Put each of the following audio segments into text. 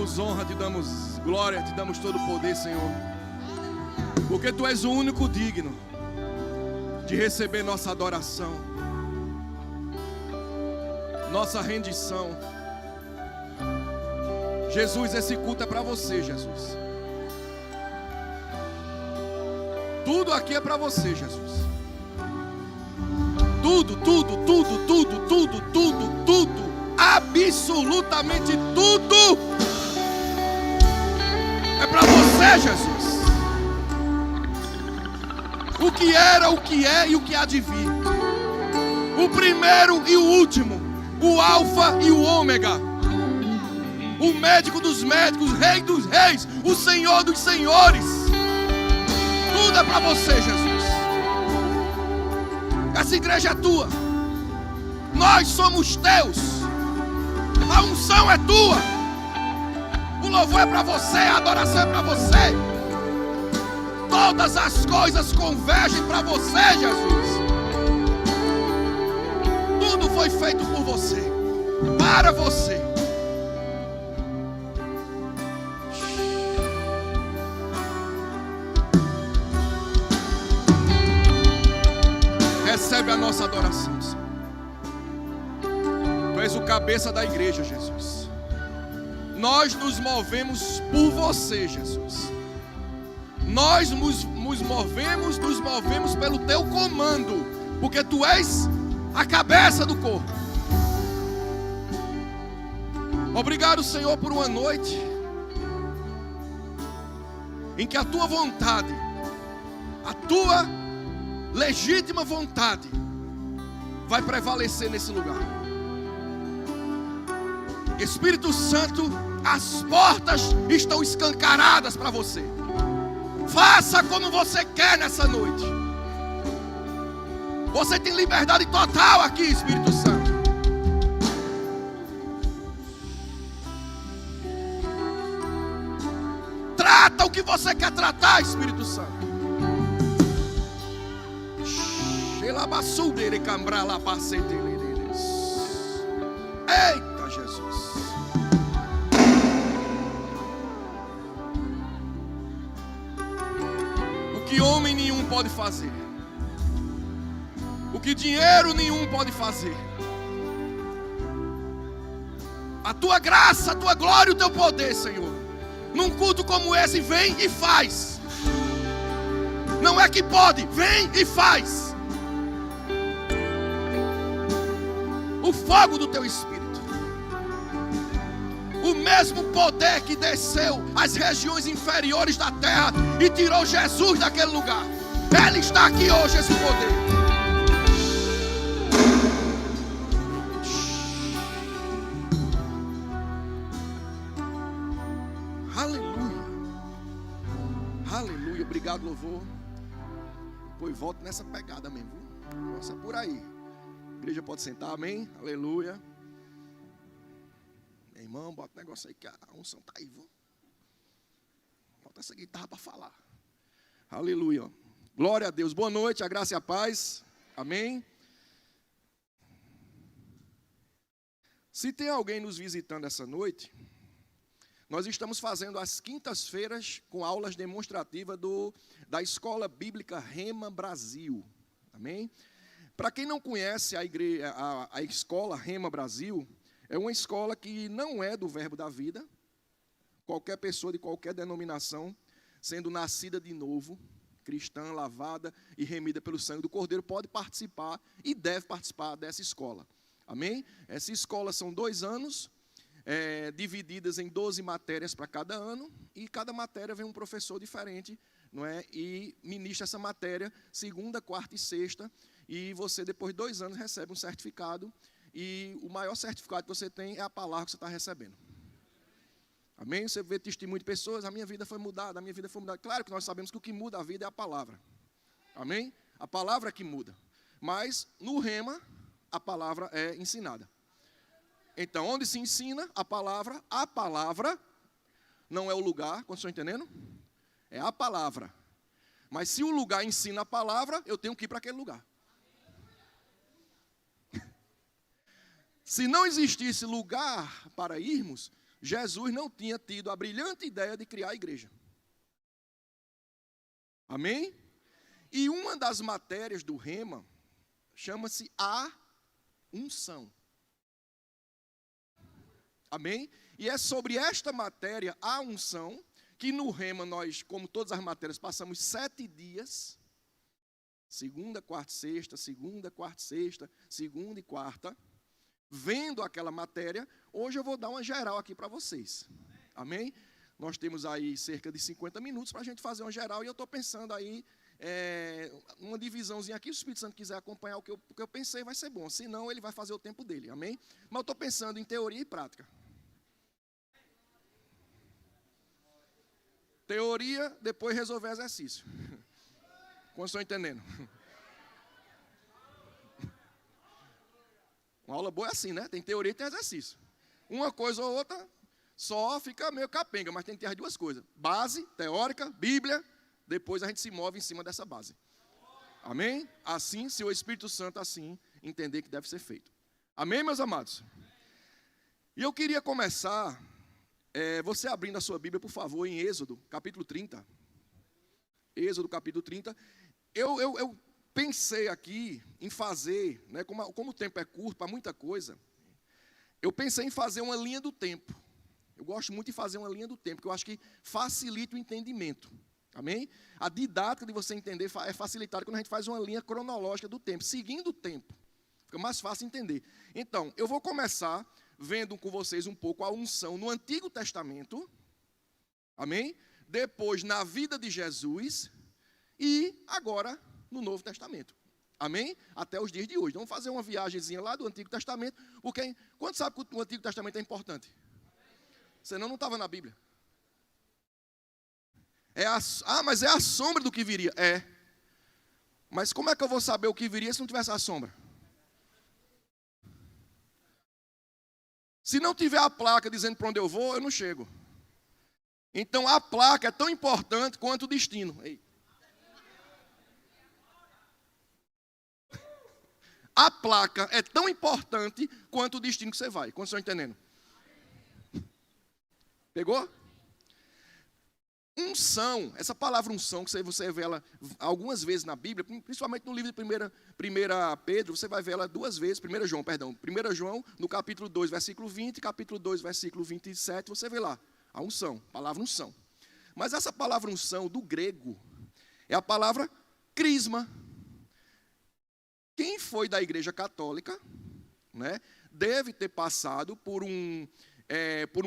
damos honra, te damos glória, te damos todo o poder, Senhor. Porque Tu és o único digno de receber nossa adoração, nossa rendição. Jesus, esse culto é para Você, Jesus. Tudo aqui é para Você, Jesus. Tudo, absolutamente tudo é para Você, Jesus. O que era, o que é e o que há de vir, o primeiro e o último, o alfa e o ômega, o médico dos médicos, rei dos reis, o senhor dos senhores. Tudo é para Você, Jesus. Essa igreja é Tua, nós somos Teus, a unção é Tua, o louvor é para Você, a adoração é para Você. Todas as coisas convergem para Você, Jesus. Tudo foi feito por Você, para Você. Recebe a nossa adoração, Senhor. Tu és o cabeça da igreja, Jesus. Nós nos movemos por Você, Jesus. Nós nos movemos pelo Teu comando, porque Tu és a cabeça do corpo. Obrigado, Senhor, por uma noite em que a Tua vontade, a Tua legítima vontade vai prevalecer nesse lugar. Espírito Santo, as portas estão escancaradas para Você. Faça como Você quer nessa noite. Você tem liberdade total aqui, Espírito Santo. Trata o que Você quer tratar, Espírito Santo. Eita, Jesus. O que homem nenhum pode fazer, o que dinheiro nenhum pode fazer, a Tua graça, a Tua glória e o Teu poder, Senhor, num culto como esse, vem e faz. Não é que pode, vem e faz. O fogo do Teu Espírito, o mesmo poder que desceu às regiões inferiores da terra e tirou Jesus daquele lugar, Ele está aqui hoje, esse poder. Aleluia, aleluia. Obrigado, louvor. Depois volto nessa pegada mesmo. Nossa, é por aí. A igreja pode sentar, amém? Aleluia. Meu irmão, bota o negócio aí que a unção está aí, viu? Bota essa guitarra para falar. Aleluia. Glória a Deus. Boa noite, a graça e a paz. Amém. Se tem alguém nos visitando essa noite, nós estamos fazendo as quintas-feiras com aulas demonstrativas da Escola Bíblica Rema Brasil. Amém? Para quem não conhece a Escola Rema Brasil, é uma escola que não é do Verbo da Vida. Qualquer pessoa de qualquer denominação, sendo nascida de novo, cristã, lavada e remida pelo sangue do Cordeiro, pode participar e deve participar dessa escola. Amém? Essa escola são 2 anos, divididas em 12 matérias para cada ano, e cada matéria vem um professor diferente, não é? E ministra essa matéria segunda, quarta e sexta, e você depois de 2 anos recebe um certificado, e o maior certificado que você tem é a palavra que você está recebendo. Amém? Você vê testemunho de pessoas, a minha vida foi mudada, a minha vida foi mudada. Claro que nós sabemos que o que muda a vida é a palavra. Amém? A palavra é que muda. Mas no Rema, a palavra é ensinada. Então, onde se ensina a palavra não é o lugar, quando estão entendendo? É a palavra. Mas se o lugar ensina a palavra, eu tenho que ir para aquele lugar. Se não existisse lugar para irmos, Jesus não tinha tido a brilhante ideia de criar a igreja. Amém? E uma das matérias do rema chama-se a unção. Amém? E é sobre esta matéria, a unção, que no rema nós, como todas as matérias, passamos 7 dias, segunda, quarta, sexta, segunda, quarta, sexta, segunda e quarta, vendo aquela matéria. Hoje eu vou dar uma geral aqui para vocês. Amém? Nós temos aí cerca de 50 minutos para a gente fazer uma geral, e eu estou pensando aí, uma divisãozinha aqui. Se o Espírito Santo quiser acompanhar o que eu pensei, vai ser bom. Se não, ele vai fazer o tempo dele. Amém? Mas eu estou pensando em teoria e prática. Teoria, depois resolver exercício. Como estão entendendo? Uma aula boa é assim, né? Tem teoria e tem exercício. Uma coisa ou outra só fica meio capenga, mas tem que ter as duas coisas. Base, teórica, Bíblia, depois a gente se move em cima dessa base. Amém? Assim, se o Espírito Santo assim entender que deve ser feito. Amém, meus amados? E eu queria começar, você abrindo a sua Bíblia, por favor, em Êxodo, capítulo 30. Êxodo, capítulo 30. Eu pensei aqui em fazer, né, como o tempo é curto para muita coisa, eu pensei em fazer uma linha do tempo. Eu gosto muito de fazer uma linha do tempo, porque eu acho que facilita o entendimento. Amém? A didática de você entender é facilitada quando a gente faz uma linha cronológica do tempo, seguindo o tempo. Fica mais fácil entender. Então, eu vou começar vendo com vocês um pouco a unção no Antigo Testamento. Amém? Depois na vida de Jesus e agora no Novo Testamento. Amém? Até os dias de hoje. Vamos fazer uma viagemzinha lá do Antigo Testamento, porque quando sabe que o Antigo Testamento é importante? Senão não estava na Bíblia. Mas é a sombra do que viria. É. Mas como é que eu vou saber o que viria se não tivesse a sombra? Se não tiver a placa dizendo para onde eu vou, eu não chego. Então a placa é tão importante quanto o destino. A placa é tão importante quanto o destino que você vai. Quantos estão entendendo? Pegou? Unção, essa palavra unção, que você vê ela algumas vezes na Bíblia, principalmente no livro de 1 Pedro, você vai ver ela 2 vezes, 1 João, no capítulo 2, versículo 20, capítulo 2, versículo 27, você vê lá, a unção, palavra unção. Mas essa palavra unção, do grego, é a palavra crisma. Quem foi da Igreja Católica, né, deve ter passado por um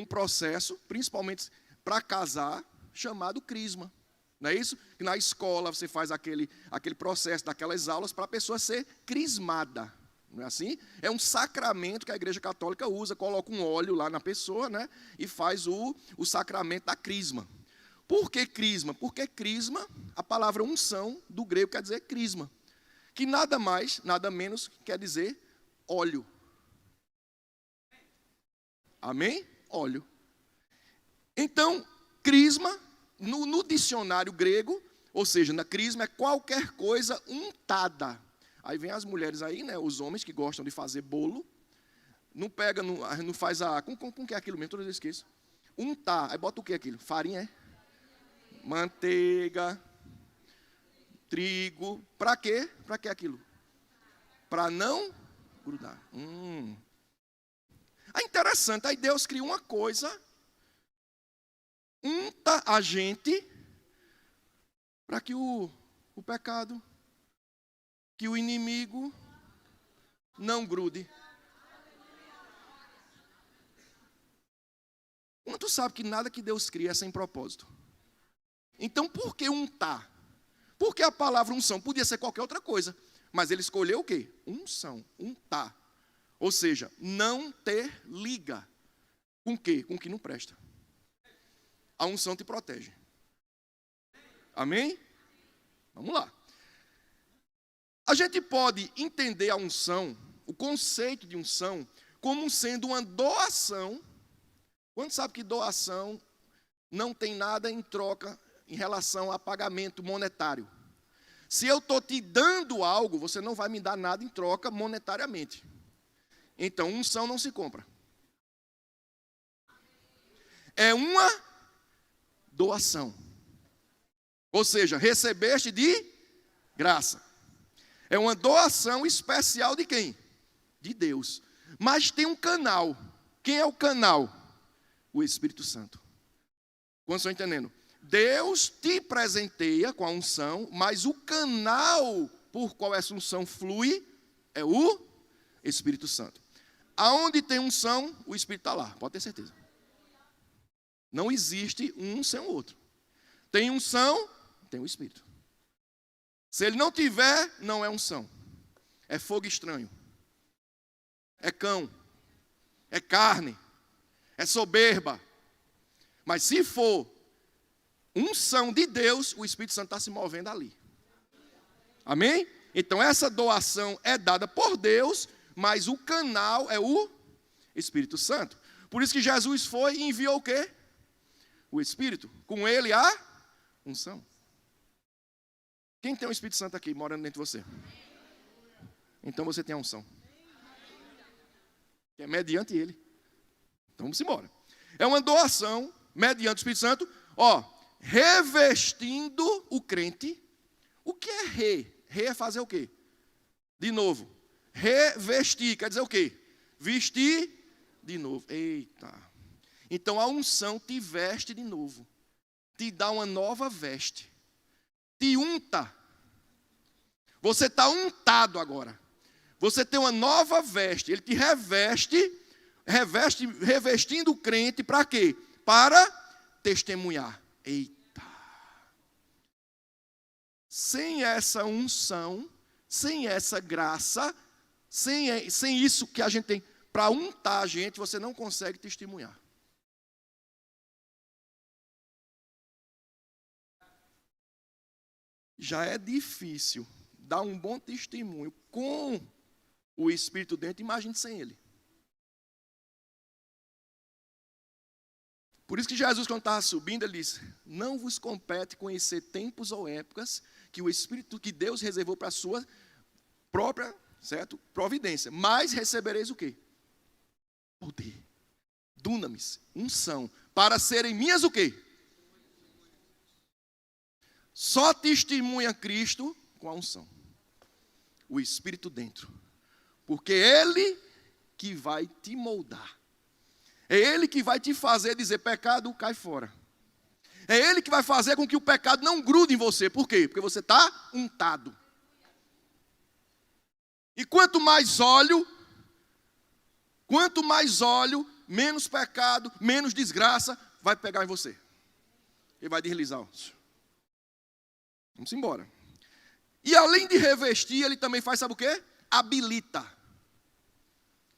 processo, principalmente para casar, chamado crisma. Não é isso? Que na escola você faz aquele processo daquelas aulas para a pessoa ser crismada. Não é assim? É um sacramento que a Igreja Católica usa, coloca um óleo lá na pessoa, né, e faz o sacramento da crisma. Por que crisma? Porque crisma, a palavra unção do grego quer dizer crisma, que nada mais, nada menos quer dizer óleo. Amém? Óleo. Então, crisma, no dicionário grego, ou seja, na crisma é qualquer coisa untada. Aí vem as mulheres aí, né, os homens que gostam de fazer bolo, não pega, não faz com que é aquilo mesmo, toda vez eu esqueço. Untar, aí bota o que aquilo? Farinha, manteiga, trigo, para quê? Para que aquilo? Para não grudar. É interessante, aí Deus cria uma coisa, unta a gente para que o pecado, que o inimigo não grude. Tu sabe que nada que Deus cria é sem propósito. Então por que untar? Porque a palavra unção podia ser qualquer outra coisa, mas ele escolheu o quê? Unção, untar. Ou seja, não ter liga. Com o quê? Com o que não presta. A unção te protege. Amém? Vamos lá. A gente pode entender a unção, o conceito de unção, como sendo uma doação. Quando sabe que doação não tem nada em troca em relação a pagamento monetário. Se eu estou te dando algo, você não vai me dar nada em troca monetariamente. Então, unção não se compra. é uma doação. Ou seja, recebeste de graça. É uma doação especial de quem? De Deus. Mas tem um canal. Quem é o canal? O Espírito Santo. Quantos estão entendendo? Deus te presenteia com a unção, mas o canal por qual essa unção flui é o Espírito Santo. Aonde tem unção, o Espírito está lá, pode ter certeza. Não existe um sem o outro. Tem unção, tem o Espírito. Se ele não tiver, não é unção. É fogo estranho. É cão. É carne. É soberba. Mas se for unção de Deus, o Espírito Santo está se movendo ali. Amém? Então essa doação é dada por Deus, mas o canal é o Espírito Santo. Por isso que Jesus foi e enviou o quê? O Espírito. Com ele a unção. Quem tem o Espírito Santo aqui morando dentro de você? Então você tem a unção. Que é mediante ele. Então vamos embora. É uma doação mediante o Espírito Santo, revestindo o crente. O que é Re é fazer o quê? De novo. Revestir, quer dizer o quê? Vestir de novo. Eita. Então a unção te veste de novo. Te dá uma nova veste. Te unta. Você está untado agora. Você tem uma nova veste. Ele te revestindo o crente para quê? Para testemunhar. Eita. Sem essa unção, sem essa graça, sem isso que a gente tem para untar a gente, você não consegue testemunhar. Já é difícil dar um bom testemunho com o Espírito dentro, imagine sem ele. Por isso que Jesus, quando estava subindo, ele disse: não vos compete conhecer tempos ou épocas que o Espírito, que Deus reservou para a sua própria, certo, providência. Mas recebereis o quê? Poder. Dunamis, unção, para serem minhas o quê? Só testemunha Cristo com a unção. O Espírito dentro. Porque é Ele que vai te moldar. É Ele que vai te fazer dizer: pecado, cai fora. É Ele que vai fazer com que o pecado não grude em você. Por quê? Porque você está untado. E quanto mais óleo, menos pecado, menos desgraça vai pegar em você. Ele vai deslizar. Vamos embora. E além de revestir, ele também faz, sabe o quê? Habilita.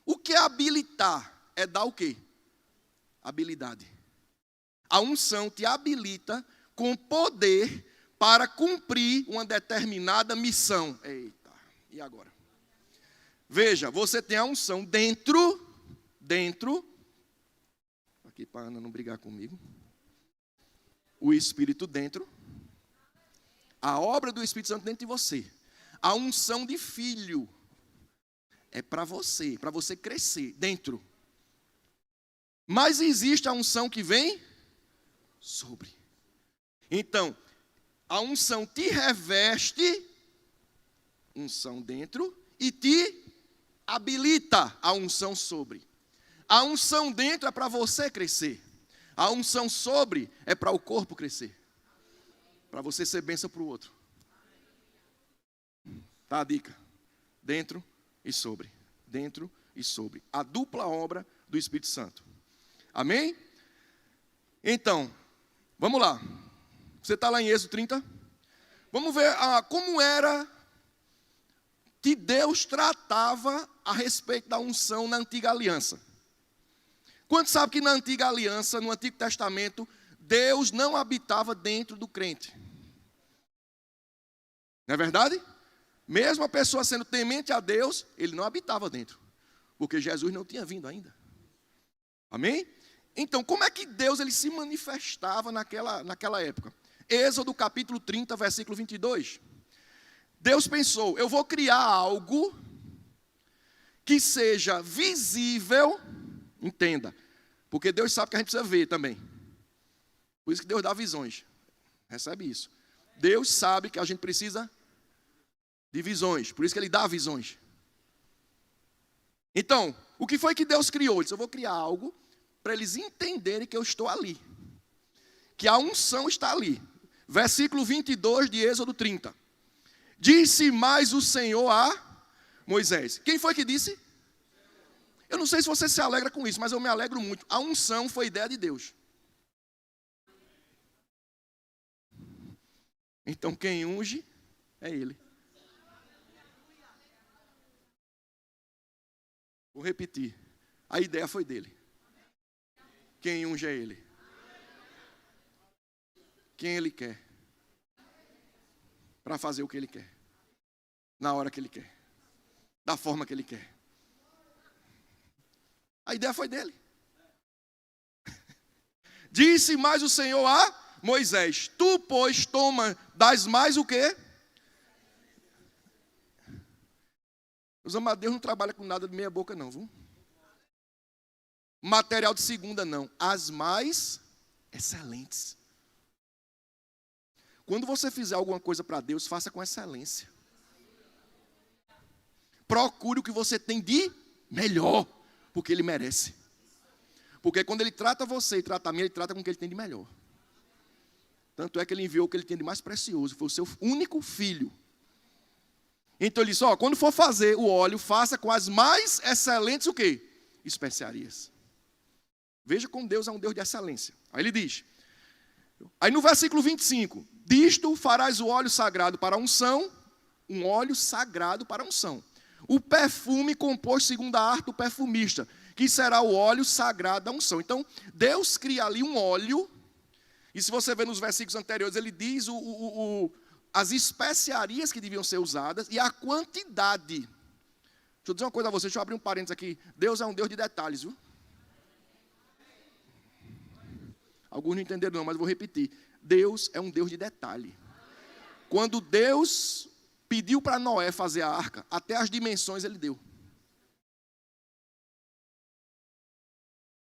O que é habilitar? É dar o quê? Habilidade. A unção te habilita com poder para cumprir uma determinada missão. Eita, e agora? Veja, você tem a unção dentro, aqui para a Ana não brigar comigo, o Espírito dentro, a obra do Espírito Santo dentro de você, a unção de filho, é para você crescer dentro. Mas existe a unção que vem sobre. Então, a unção te reveste, unção dentro, e te habilita a unção sobre. A unção dentro é para você crescer. A unção sobre é para o corpo crescer. Para você ser bênção para o outro. Tá a dica. Dentro e sobre. Dentro e sobre. A dupla obra do Espírito Santo. Amém? Então, vamos lá. Você está lá em Êxodo 30? Vamos ver como era que Deus tratava a respeito da unção na antiga aliança. Quantos sabem que na antiga aliança, no Antigo Testamento, Deus não habitava dentro do crente? Não é verdade? Mesmo a pessoa sendo temente a Deus, ele não habitava dentro. Porque Jesus não tinha vindo ainda. Amém? Então, como é que Deus ele se manifestava naquela época? Êxodo capítulo 30, versículo 22. Deus pensou: eu vou criar algo que seja visível, entenda, porque Deus sabe que a gente precisa ver também. Por isso que Deus dá visões. Recebe isso. Deus sabe que a gente precisa de visões. Por isso que Ele dá visões. Então, o que foi que Deus criou? Ele disse, eu vou criar algo para eles entenderem que eu estou ali. Que a unção está ali. Versículo 22 de Êxodo 30. Disse mais o Senhor a Moisés. Quem foi que disse? Eu não sei se você se alegra com isso, mas eu me alegro muito. A unção foi ideia de Deus. Então quem unge é Ele. Vou repetir. A ideia foi dele. Quem unge é Ele. Quem Ele quer. Para fazer o que Ele quer. Na hora que Ele quer. Da forma que Ele quer. A ideia foi dele. Disse mais o Senhor a Moisés, tu, pois, toma, das mais o quê? Os amados, Deus não trabalha com nada de meia boca não, viu? Material de segunda não, as mais excelentes. Quando você fizer alguma coisa para Deus, faça com excelência. Procure o que você tem de melhor, porque Ele merece. Porque quando Ele trata você e trata a mim, Ele trata com o que Ele tem de melhor. Tanto é que Ele enviou o que Ele tem de mais precioso, foi o seu único filho. Então Ele disse, quando for fazer o óleo, faça com as mais excelentes o quê? Especiarias. Veja como Deus é um Deus de excelência. Aí Ele diz, aí no versículo 25, disto farás o óleo sagrado para a unção, um óleo sagrado para a unção. O perfume composto segundo a arte do perfumista, que será o óleo sagrado da unção. Então, Deus cria ali um óleo, e se você ver nos versículos anteriores, ele diz as especiarias que deviam ser usadas e a quantidade. Deixa eu dizer uma coisa a você, deixa eu abrir um parênteses aqui. Deus é um Deus de detalhes, viu? Alguns não entenderam não, mas vou repetir. Deus é um Deus de detalhe. Quando Deus pediu para Noé fazer a arca, até as dimensões Ele deu.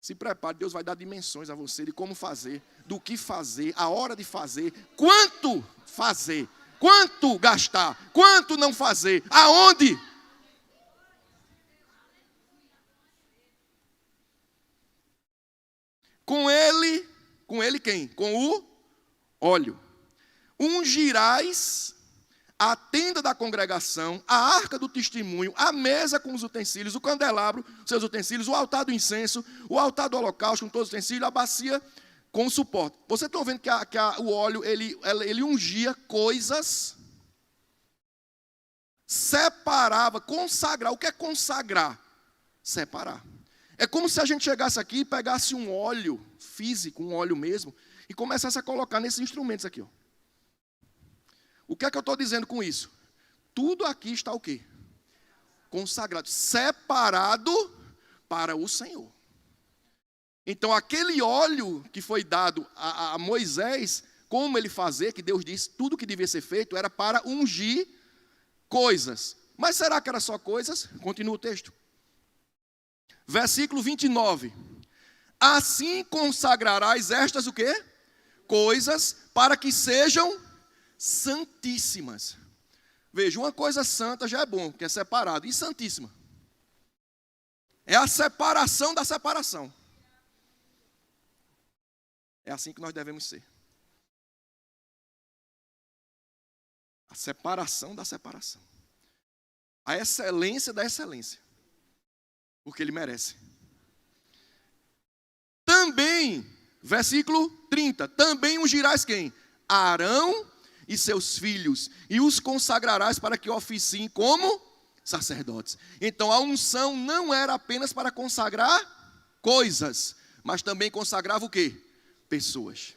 Se prepare, Deus vai dar dimensões a você de como fazer, do que fazer, a hora de fazer, quanto fazer, quanto gastar, quanto não fazer, aonde. Com ele quem? Com o óleo. Ungirás a tenda da congregação, a arca do testemunho, a mesa com os utensílios, o candelabro, seus utensílios, o altar do incenso, o altar do holocausto com todos os utensílios, a bacia com o suporte. Vocês estão vendo que o óleo, ele ungia coisas, separava, consagrar. O que é consagrar? Separar. É como se a gente chegasse aqui e pegasse um óleo físico, um óleo mesmo, e começasse a colocar nesses instrumentos aqui, ó. O que é que eu estou dizendo com isso? Tudo aqui está o quê? Consagrado, separado para o Senhor. Então, aquele óleo que foi dado a Moisés, como ele fazer, que Deus disse, tudo que devia ser feito era para ungir coisas. Mas será que era só coisas? Continua o texto. Versículo 29. Assim consagrarás estas o quê? Coisas para que sejam santíssimas. Veja, uma coisa santa já é bom, que é separado. E santíssima? É a separação da separação. É assim que nós devemos ser. A separação da separação. A excelência da excelência. Porque Ele merece. Também, versículo 30. Também ungirás quem? Arão e seus filhos, e os consagrarás para que oficiem como sacerdotes. Então a unção não era apenas para consagrar coisas, mas também consagrava o quê? Pessoas.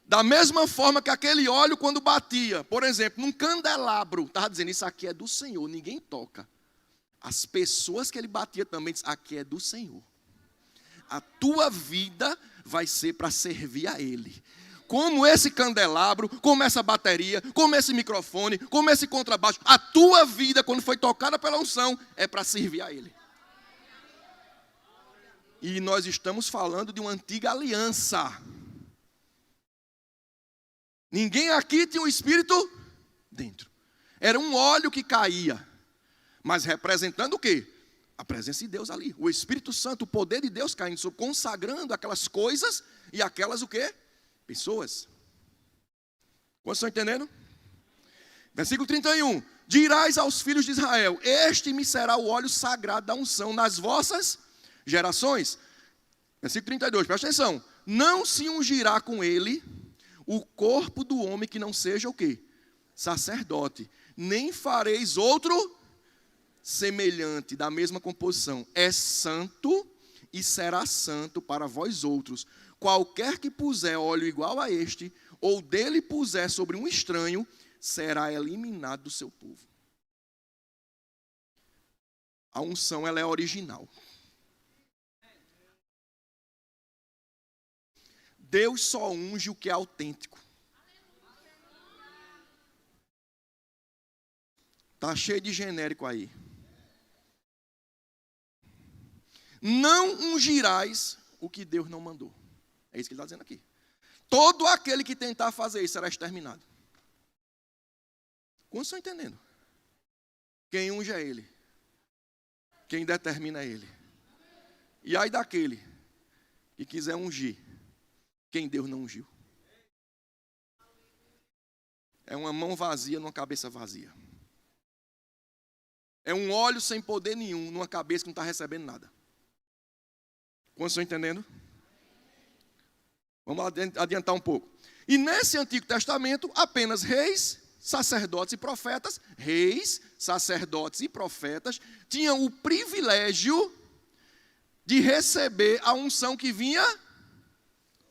Da mesma forma que aquele óleo quando batia, por exemplo, num candelabro, estava dizendo, isso aqui é do Senhor, ninguém toca. As pessoas que ele batia também diziam, aqui é do Senhor. A tua vida vai ser para servir a Ele. Como esse candelabro, como essa bateria, como esse microfone, como esse contrabaixo. A tua vida, quando foi tocada pela unção, é para servir a Ele. E nós estamos falando de uma antiga aliança. Ninguém aqui tinha um espírito dentro. Era um óleo que caía, mas representando o quê? A presença de Deus ali. O Espírito Santo, o poder de Deus caindo, consagrando aquelas coisas e aquelas o quê? Pessoas. Vocês estão entendendo? Versículo 31. Dirás aos filhos de Israel: este me será o óleo sagrado da unção nas vossas gerações. Versículo 32, presta atenção. Não se ungirá com ele o corpo do homem que não seja o quê? Sacerdote. Nem fareis outro semelhante, da mesma composição. É santo e será santo para vós outros. Qualquer que puser óleo igual a este, ou dele puser sobre um estranho, será eliminado do seu povo. A unção, ela é original. Deus só unge o que é autêntico. Está cheio de genérico aí. Não ungirás o que Deus não mandou. É isso que ele está dizendo aqui. Todo aquele que tentar fazer isso será exterminado. Como estão entendendo? Quem unge é ele. Quem determina é ele. E aí daquele que quiser ungir quem Deus não ungiu. É uma mão vazia numa cabeça vazia. É um óleo sem poder nenhum numa cabeça que não está recebendo nada. Quantos estão entendendo? Vamos adiantar um pouco. E nesse Antigo Testamento, apenas reis, sacerdotes e profetas, tinham o privilégio de receber a unção que vinha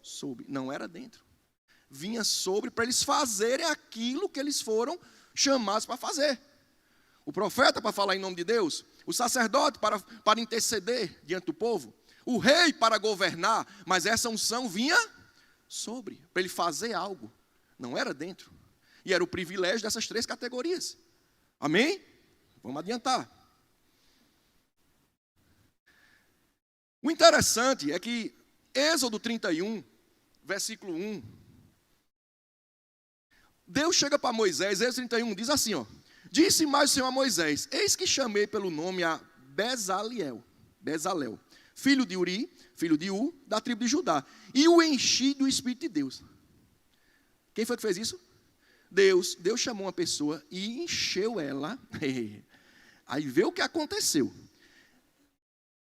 sobre, não era dentro. Vinha sobre para eles fazerem aquilo que eles foram chamados para fazer. O profeta para falar em nome de Deus, o sacerdote para interceder diante do povo, o rei para governar, mas essa unção vinha sobre, para ele fazer algo, não era dentro. E era o privilégio dessas três categorias. Amém? Vamos adiantar. O interessante é que Êxodo 31, versículo 1, Deus chega para Moisés, Êxodo 31, diz assim, ó: disse mais o Senhor a Moisés: eis que chamei pelo nome a Bezalel, filho de Uri, filho de U, da tribo de Judá, e o enchi do Espírito de Deus. Quem foi que fez isso? Deus chamou uma pessoa e encheu ela. Aí vê o que aconteceu.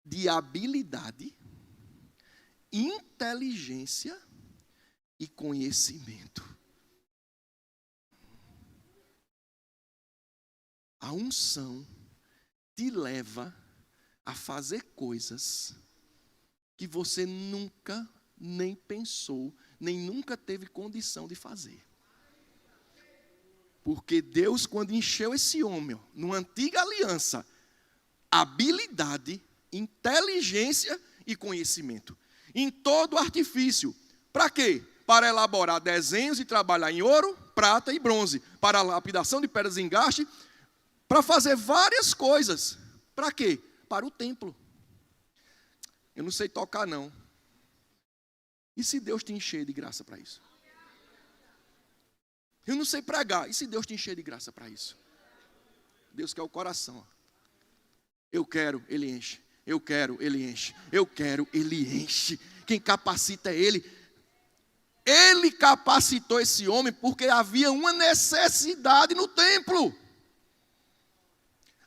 De habilidade, inteligência e conhecimento. A unção te leva a fazer coisas que você nunca nem pensou, nem nunca teve condição de fazer. Porque Deus, quando encheu esse homem, numa antiga aliança, habilidade, inteligência e conhecimento. Em todo artifício. Para quê? Para elaborar desenhos e trabalhar em ouro, prata e bronze. Para a lapidação de pedras de engaste. Para fazer várias coisas. Para quê? Para o templo. Eu não sei tocar não. E se Deus te encher de graça para isso? Eu não sei pregar. E se Deus te encher de graça para isso? Deus quer o coração. Eu quero, Ele enche. Eu quero, Ele enche. Eu quero, Ele enche. Quem capacita é Ele. Ele capacitou esse homem porque havia uma necessidade no templo.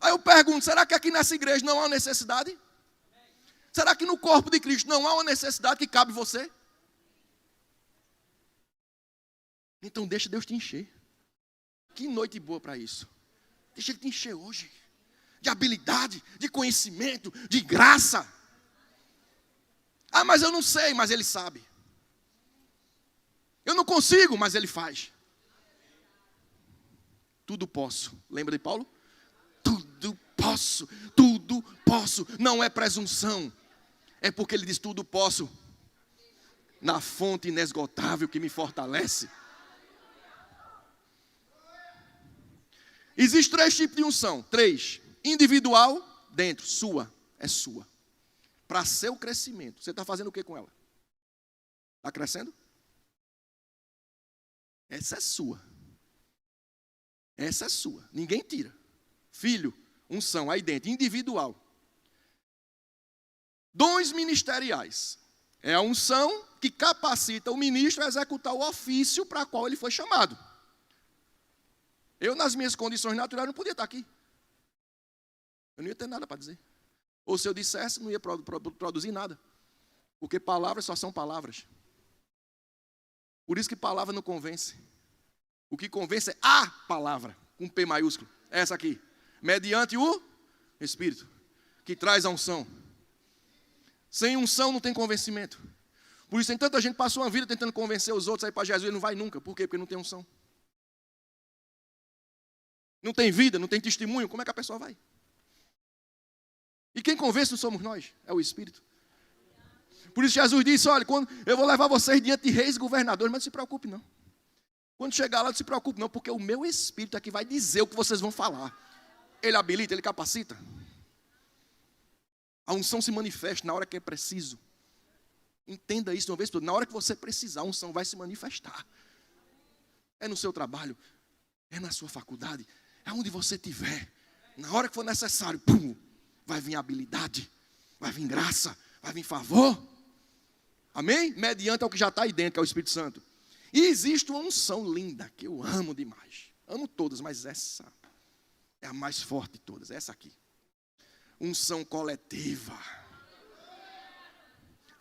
Aí eu pergunto, será que aqui nessa igreja não há uma necessidade? Será que no corpo de Cristo não há uma necessidade que cabe você? Então deixa Deus te encher. Que noite boa para isso. Deixa Ele te encher hoje. De habilidade, de conhecimento, de graça. Ah, mas eu não sei, mas Ele sabe. Eu não consigo, mas Ele faz. Tudo posso. Lembra de Paulo? Tudo posso, tudo posso. Não é presunção. É porque ele diz tudo posso. Na fonte inesgotável que me fortalece. Existem 3 tipos de unção. 3. Individual, dentro, sua. É sua. Para seu crescimento. Você está fazendo o que com ela? Está crescendo? Essa é sua. Essa é sua. Ninguém tira. Filho, unção, aí dentro, individual. Dons ministeriais. É a unção que capacita o ministro a executar o ofício para qual ele foi chamado. Eu, nas minhas condições naturais, não podia estar aqui. Eu não ia ter nada para dizer. Ou se eu dissesse, não ia produzir nada. Porque palavras só são palavras. Por isso que palavra não convence. O que convence é a palavra, com P maiúsculo. Essa aqui. Mediante o Espírito, que traz a unção. Sem unção não tem convencimento. Por isso tem tanta gente que passou uma vida tentando convencer os outros a ir para Jesus e não vai nunca. Por quê? Porque não tem unção. Não tem vida, não tem testemunho. Como é que a pessoa vai? E quem convence não somos nós, é o Espírito. Por isso Jesus disse, olha, quando eu vou levar vocês diante de reis e governadores, mas não se preocupe não. Quando chegar lá, não se preocupe não, porque o meu Espírito é que vai dizer o que vocês vão falar. Ele habilita, ele capacita. A unção se manifesta na hora que é preciso. Entenda isso de uma vez por todas. Na hora que você precisar, a unção vai se manifestar. É no seu trabalho, é na sua faculdade, é onde você estiver. Na hora que for necessário, pum, vai vir habilidade, vai vir graça, vai vir favor. Amém? Mediante ao que já está aí dentro, que é o Espírito Santo. E existe uma unção linda, que eu amo demais. Amo todas, mas essa é a mais forte de todas, é essa aqui. Unção coletiva.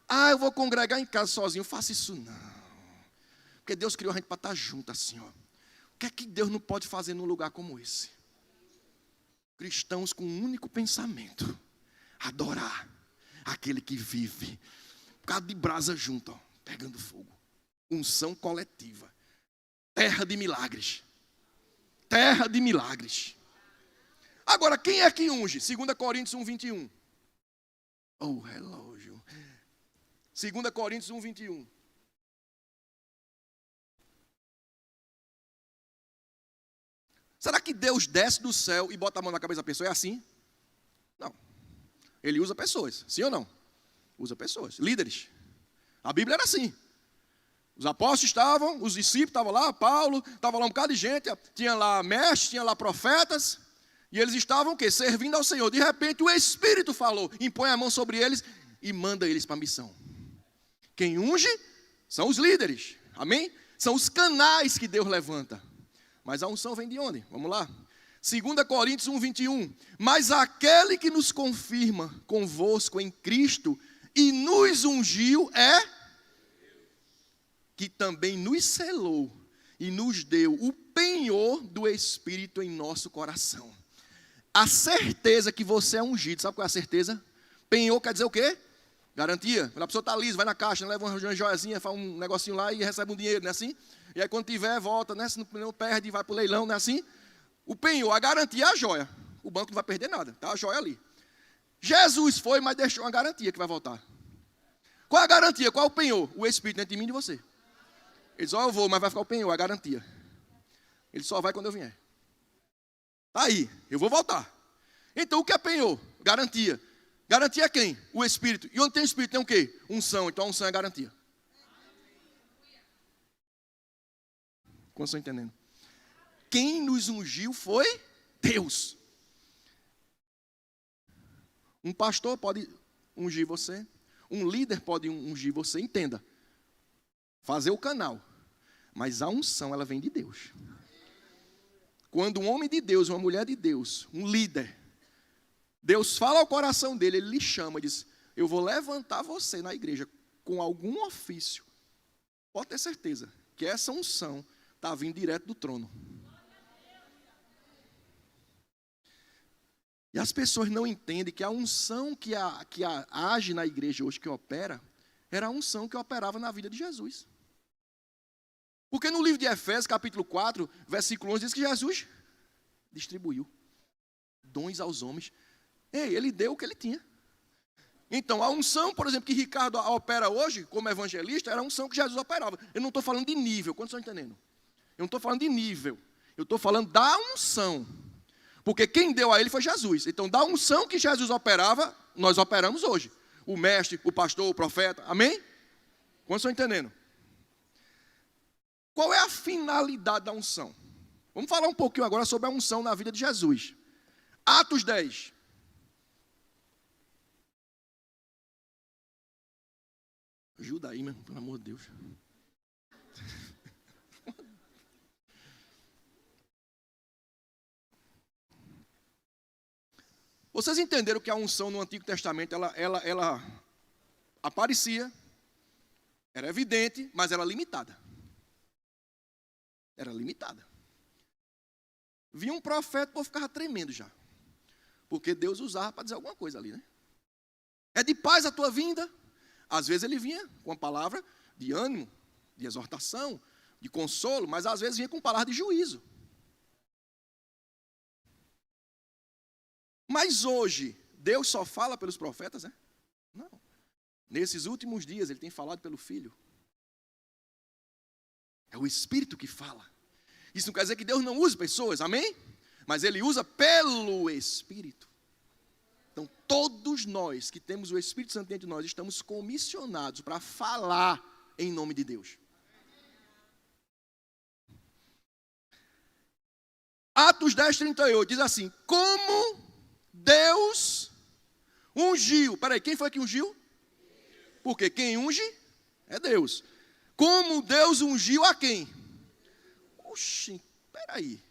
Ah, eu vou congregar em casa sozinho. Faça isso não. Porque Deus criou a gente para estar junto assim, ó. O que é que Deus não pode fazer num lugar como esse? Cristãos com um único pensamento. Adorar aquele que vive. Um bocado de brasa junto, ó, pegando fogo. Unção coletiva. Terra de milagres. Terra de milagres. Agora, quem é que unge? 2 Coríntios 1, 21. Oh, relógio. 2 Coríntios 1, 21. Será que Deus desce do céu e bota a mão na cabeça da pessoa? É assim? Não. Ele usa pessoas. Sim ou não? Usa pessoas. Líderes. A Bíblia era assim. Os apóstolos estavam, os discípulos estavam lá, Paulo, estava lá um bocado de gente, tinha lá mestres, tinha lá profetas, e eles estavam o quê? Servindo ao Senhor. De repente o Espírito falou, impõe a mão sobre eles e manda eles para a missão. Quem unge são os líderes, amém? São os canais que Deus levanta. Mas a unção vem de onde? Vamos lá. 2 Coríntios 1, 21. Mas aquele que nos confirma convosco em Cristo e nos ungiu é que também nos selou e nos deu o penhor do Espírito em nosso coração. A certeza que você é ungido, sabe qual é a certeza? Penhor quer dizer o quê? Garantia. A pessoa está lisa, vai na caixa, leva uma joiazinha, faz um negocinho lá e recebe um dinheiro, não é assim? E aí quando tiver, volta, né? Se não perde, vai para o leilão, não é assim? O penhor, a garantia é a joia. O banco não vai perder nada, tá a joia ali. Jesus foi, mas deixou uma garantia que vai voltar. Qual é a garantia? Qual é o penhor? O Espírito dentro de mim e de você. Ele diz, ó, eu vou, mas vai ficar o penhor, a garantia. Ele só vai quando eu vier. Tá aí, eu vou voltar. Então o que é penhor? Garantia. Garantia é quem? O Espírito. E onde tem Espírito tem o quê? Unção. Então a unção é garantia. Como estão entendendo? Quem nos ungiu foi Deus. Um pastor pode ungir você. Um líder pode ungir você. Entenda. Fazer o canal. Mas a unção, ela vem de Deus. Quando um homem de Deus, uma mulher de Deus, um líder, Deus fala ao coração dele, ele lhe chama e diz, eu vou levantar você na igreja com algum ofício. Pode ter certeza que essa unção está vindo direto do trono. E as pessoas não entendem que a unção que age na igreja hoje, que opera, era a unção que operava na vida de Jesus. Porque no livro de Efésios, capítulo 4, versículo 11, diz que Jesus distribuiu dons aos homens. Ei, ele deu o que ele tinha. Então, a unção, por exemplo, que Ricardo opera hoje, como evangelista, era a unção que Jesus operava. Eu não estou falando de nível, quantos estão entendendo? Eu não estou falando de nível, eu estou falando da unção. Porque quem deu a ele foi Jesus. Então, da unção que Jesus operava, nós operamos hoje. O mestre, o pastor, o profeta, amém? Quantos estão entendendo? Qual é a finalidade da unção? Vamos falar um pouquinho agora sobre a unção na vida de Jesus. Atos 10. Ajuda aí, meu irmão, pelo amor de Deus. Vocês entenderam que a unção no Antigo Testamento, ela aparecia, era evidente, mas era limitada. Era limitada. Vinha um profeta, o povo ficava tremendo já. Porque Deus usava para dizer alguma coisa ali, né? É de paz a tua vinda. Às vezes ele vinha com a palavra de ânimo, de exortação, de consolo, mas às vezes vinha com palavra de juízo. Mas hoje, Deus só fala pelos profetas, né? Não. Nesses últimos dias, ele tem falado pelo Filho. É o Espírito que fala. Isso não quer dizer que Deus não use pessoas, amém? Mas ele usa pelo Espírito. Então, todos nós que temos o Espírito Santo dentro de nós, estamos comissionados para falar em nome de Deus. Atos 10, 38, diz assim, como Deus ungiu. Peraí, quem foi que ungiu? Porque quem unge é Deus. Como Deus ungiu a quem? Oxi, peraí.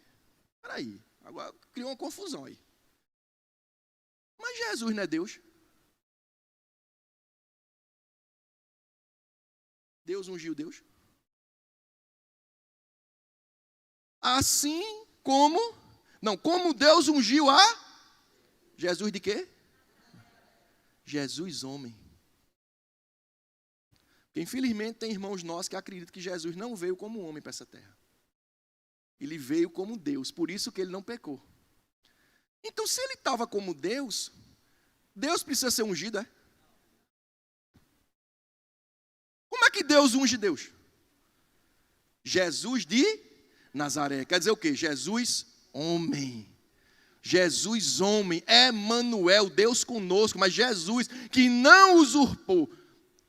Agora criou uma confusão aí. Mas Jesus não é Deus? Deus ungiu Deus? Assim como... Não, como Deus ungiu a... Jesus de quê? Jesus homem. Porque, infelizmente, tem irmãos nossos que acreditam que Jesus não veio como homem para essa terra. Ele veio como Deus, por isso que ele não pecou. Então, se ele estava como Deus, Deus precisa ser ungido, é? Como é que Deus unge Deus? Jesus de Nazaré. Quer dizer o quê? Jesus homem. Jesus homem, Emanuel, Deus conosco, mas Jesus que não usurpou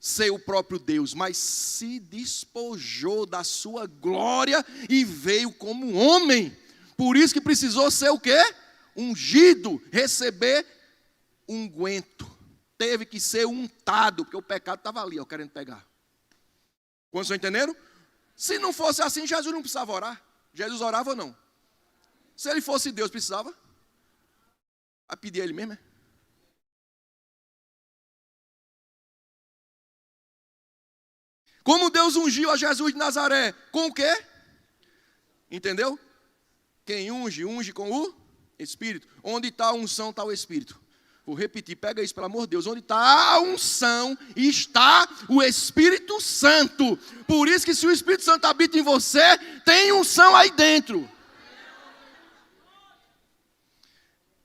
ser o próprio Deus, mas se despojou da sua glória e veio como homem. Por isso que precisou ser o quê? Ungido, receber unguento. Teve que ser untado, porque o pecado estava ali, ó, querendo pegar. Quantos estão entendendo? Se não fosse assim, Jesus não precisava orar. Jesus orava ou não? Se ele fosse Deus, precisava? A pedir a ele mesmo, é? Como Deus ungiu a Jesus de Nazaré, com o quê? Entendeu? Quem unge, unge com o Espírito. Onde está a unção, está o Espírito. Vou repetir, pega isso, pelo amor de Deus. Onde está a unção, está o Espírito Santo. Por isso que se o Espírito Santo habita em você, tem unção aí dentro.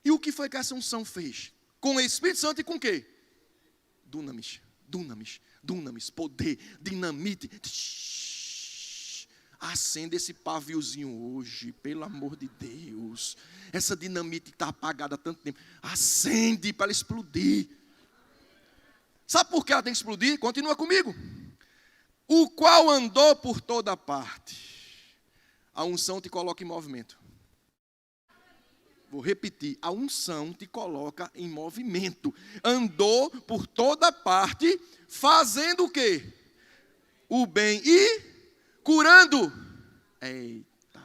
E o que foi que essa unção fez? Com o Espírito Santo e com o quê? Dunamis, poder, dinamite. Acenda esse paviozinho hoje, pelo amor de Deus. Essa dinamite está apagada há tanto tempo. Acende para ela explodir. Sabe por que ela tem que explodir? Continua comigo. O qual andou por toda parte. A unção te coloca em movimento. Vou repetir, a unção te coloca em movimento. Andou por toda parte, fazendo o quê? O bem e curando. Eita.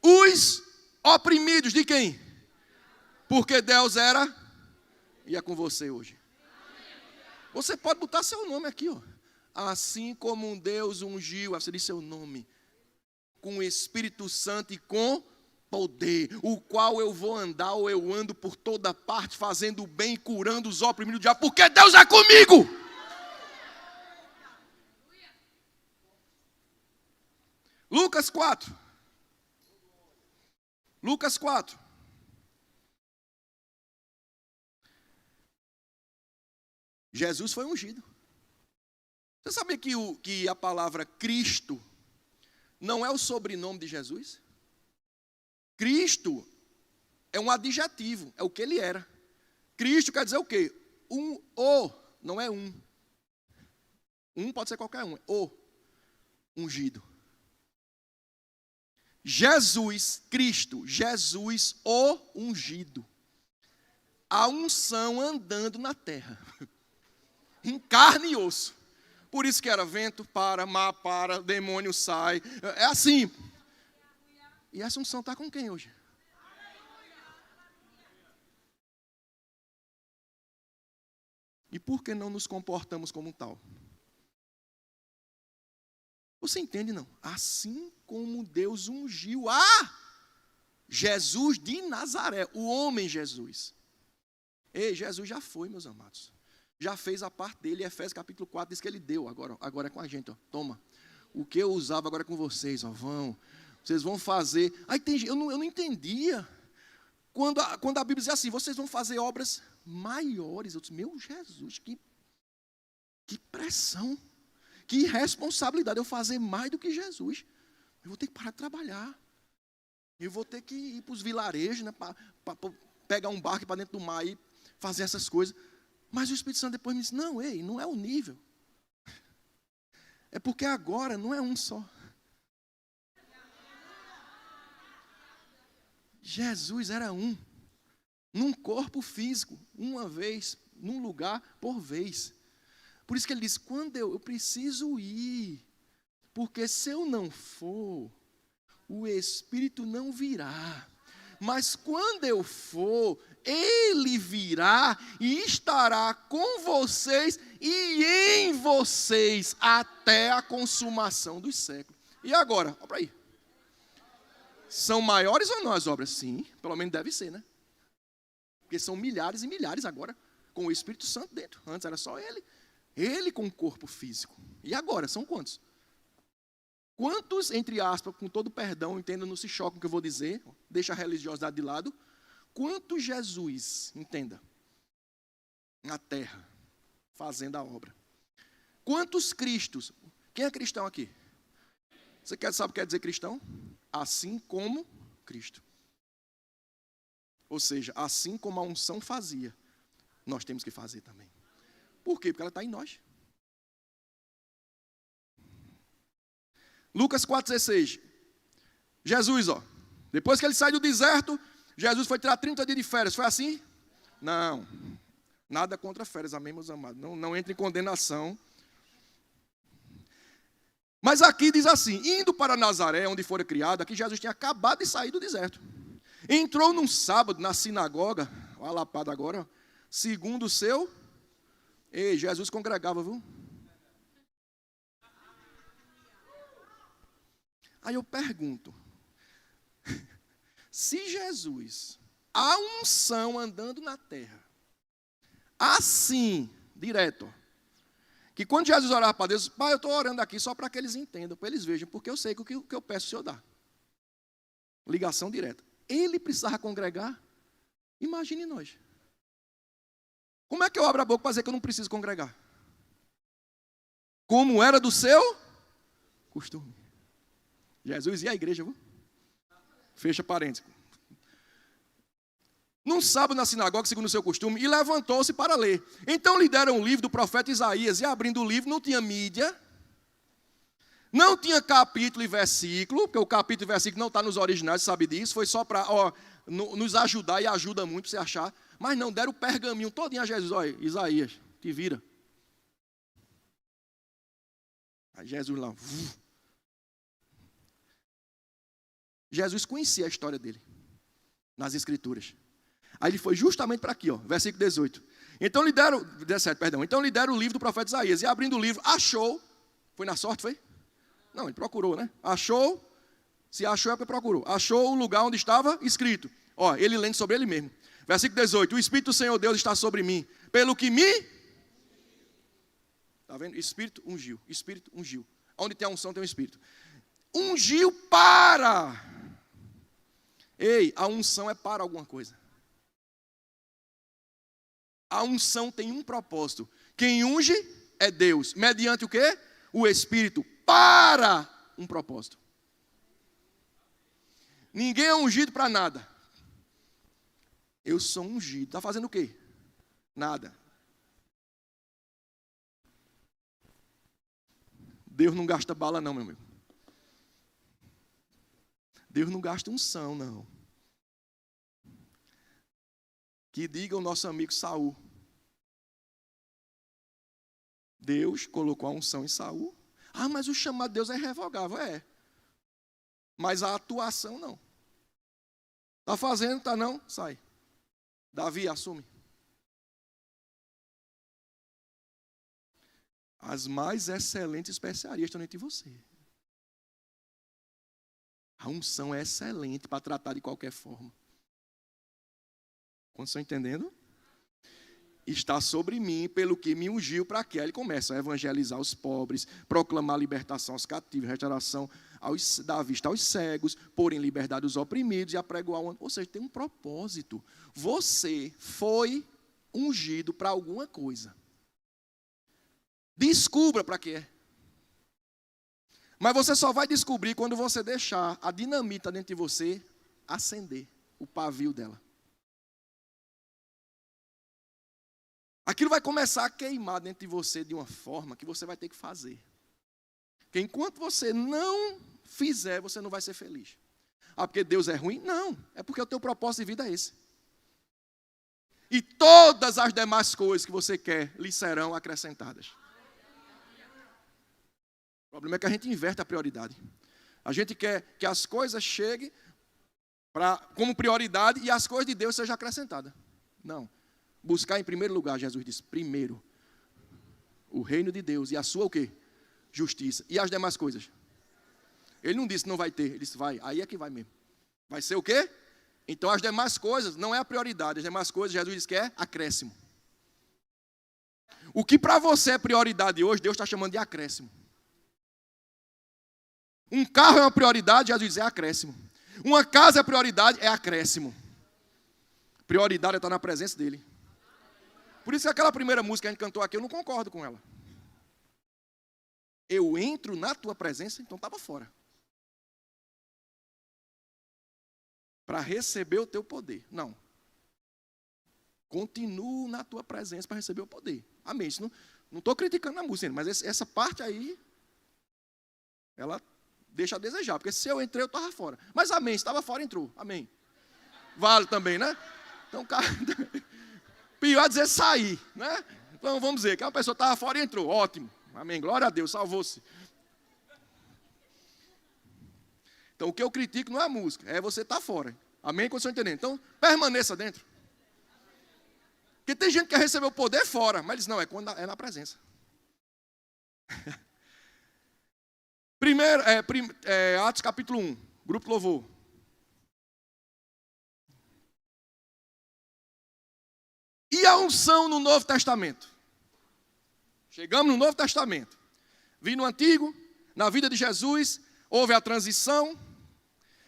Os oprimidos de quem? Porque Deus ia com você hoje. Você pode botar seu nome aqui, ó. Assim como Deus ungiu, você diz seu nome, com o Espírito Santo e com poder, o qual eu vou andar, ou eu ando por toda parte, fazendo o bem e curando os oprimidos do diabo, porque Deus é comigo. Lucas 4. Lucas 4. Jesus foi ungido. Você sabia que a palavra Cristo não é o sobrenome de Jesus? Cristo é um adjetivo, é o que ele era. Cristo quer dizer o quê? Não é um. Um pode ser qualquer um, é o ungido. Jesus, Cristo, Jesus o ungido. A unção andando na terra. Em carne e osso. Por isso que era vento para, mar para, demônio sai. É assim. E essa unção está com quem hoje? E por que não nos comportamos como tal? Você entende, não? Assim como Deus ungiu a Jesus de Nazaré, o homem Jesus. Ei, Jesus já foi, meus amados. Já fez a parte dele. Efésios capítulo 4 diz que ele deu. Agora é com a gente, ó. Toma. O que eu usava agora é com vocês, ó. Vocês vão fazer. Aí eu não entendia. Quando a Bíblia diz assim, vocês vão fazer obras maiores. Eu disse, meu Jesus, que pressão. Que responsabilidade eu fazer mais do que Jesus. Eu vou ter que parar de trabalhar. Eu vou ter que ir para os vilarejos, né, para pegar um barco para dentro do mar e fazer essas coisas. Mas o Espírito Santo depois me disse, não é o nível. É porque agora não é um só. Jesus era um. Num corpo físico, uma vez, num lugar por vez. Por isso que ele diz, quando eu preciso ir, porque se eu não for, o Espírito não virá. Mas quando eu for, ele virá e estará com vocês e em vocês até a consumação dos séculos. E agora, olha para aí. São maiores ou não as obras? Sim, pelo menos deve ser, né? Porque são milhares e milhares agora, com o Espírito Santo dentro. Antes era só ele. Ele com o corpo físico. E agora, são quantos? Quantos, entre aspas, com todo perdão, entenda, não se choque com o que eu vou dizer, deixa a religiosidade de lado. Quantos Jesus, entenda, na terra, fazendo a obra? Quantos Cristos? Quem é cristão aqui? Você sabe o que quer dizer cristão? Assim como Cristo. Ou seja, assim como a unção fazia, nós temos que fazer também. Por quê? Porque ela está em nós. Lucas 4,16. Jesus, depois que ele sai do deserto, Jesus foi tirar 30 dias de férias. Foi assim? Não. Nada contra férias, amém, meus amados. Não entre em condenação. Mas aqui diz assim, indo para Nazaré, onde fora criado, aqui Jesus tinha acabado de sair do deserto. Entrou num sábado na sinagoga, olha a lapada agora, segundo o seu... Ei, Jesus congregava, viu? Aí eu pergunto, se Jesus, a unção andando na terra, assim, direto, que quando Jesus orava para Deus, pai, eu estou orando aqui só para que eles entendam, para eles vejam, porque eu sei que o que eu peço o Senhor dá. Ligação direta. Ele precisava congregar? Imagine nós. Como é que eu abro a boca para dizer que eu não preciso congregar? Como era do seu costume. Jesus e a igreja, viu? Fecha parênteses. Num sábado na sinagoga, segundo o seu costume, e levantou-se para ler. Então lhe deram o livro do profeta Isaías, e abrindo o livro, não tinha mídia, não tinha capítulo e versículo, porque o capítulo e versículo não está nos originais, sabe disso, foi só para nos ajudar, e ajuda muito para você achar. Mas não, deram o pergaminho todinho a Jesus, olha, Isaías, te vira. Aí Jesus lá. Jesus conhecia a história dele, nas escrituras. Aí ele foi justamente para aqui, versículo 18. Então lhe deram, 17, perdão. Então lhe deram o livro do profeta Isaías, e abrindo o livro, achou, foi na sorte, foi? Não, ele procurou, né? Achou, se achou é porque procurou. Achou o lugar onde estava escrito. Ele lendo sobre ele mesmo. Versículo 18, o Espírito do Senhor Deus está sobre mim, pelo que me... Está vendo? Espírito ungiu, Espírito ungiu. Onde tem a unção tem o Espírito. Ungiu para... Ei, a unção é para alguma coisa. A unção tem um propósito. Quem unge é Deus. Mediante o quê? O Espírito. Para um propósito. Ninguém é ungido para nada. Eu sou ungido. Está fazendo o quê? Nada. Deus não gasta bala não, meu amigo. Deus não gasta unção, não. Que diga o nosso amigo Saul. Deus colocou a unção em Saul. Ah, mas o chamado de Deus é irrevogável. É. Mas a atuação não. Está fazendo, está não? Sai. Davi, assume. As mais excelentes especiarias estão entre você. A unção é excelente para tratar de qualquer forma. Quando estão entendendo? Está sobre mim, pelo que me ungiu para quê? Ele começa a evangelizar os pobres, proclamar libertação aos cativos, restauração da vista aos cegos, pôr em liberdade os oprimidos e apregoar o... Ou seja, tem um propósito. Você foi ungido para alguma coisa. Descubra para quê. Mas você só vai descobrir quando você deixar a dinamita dentro de você acender o pavio dela. Aquilo vai começar a queimar dentro de você de uma forma que você vai ter que fazer. Porque enquanto você não fizer, você não vai ser feliz. Ah, porque Deus é ruim? Não, é porque o teu propósito de vida é esse. E todas as demais coisas que você quer lhe serão acrescentadas. O problema é que a gente inverte a prioridade. A gente quer que as coisas cheguem como prioridade e as coisas de Deus sejam acrescentadas. Não. Buscar em primeiro lugar, Jesus disse, primeiro, o reino de Deus e a sua o quê? Justiça. E as demais coisas? Ele não disse não vai ter, ele disse vai, aí é que vai mesmo. Vai ser o quê? Então as demais coisas não é a prioridade, as demais coisas Jesus disse que é acréscimo. O que para você é prioridade hoje, Deus está chamando de acréscimo. Um carro é uma prioridade, Jesus diz é acréscimo. Uma casa é prioridade, é acréscimo. Prioridade é estar na presença dele. Por isso que aquela primeira música que a gente cantou aqui, eu não concordo com ela. Eu entro na tua presença, então estava fora. Para receber o teu poder. Não. Continuo na tua presença para receber o poder. Amém. Isso não estou criticando a música, mas essa parte aí, ela deixa a desejar. Porque se eu entrei, eu estava fora. Mas amém, estava fora, entrou. Amém. Vale também, né? Então, cara... Pior dizer sair, né? Então vamos dizer que uma pessoa estava fora e entrou. Ótimo. Amém. Glória a Deus, salvou-se. Então o que eu critico não é a música, é você estar fora. Amém? Quando você entender. Então permaneça dentro. Porque tem gente que quer receber o poder fora, mas diz, não, é quando é na presença. Primeiro, Atos capítulo 1, grupo louvor. E a unção no Novo Testamento? Chegamos no Novo Testamento. Vi no Antigo, na vida de Jesus, houve a transição.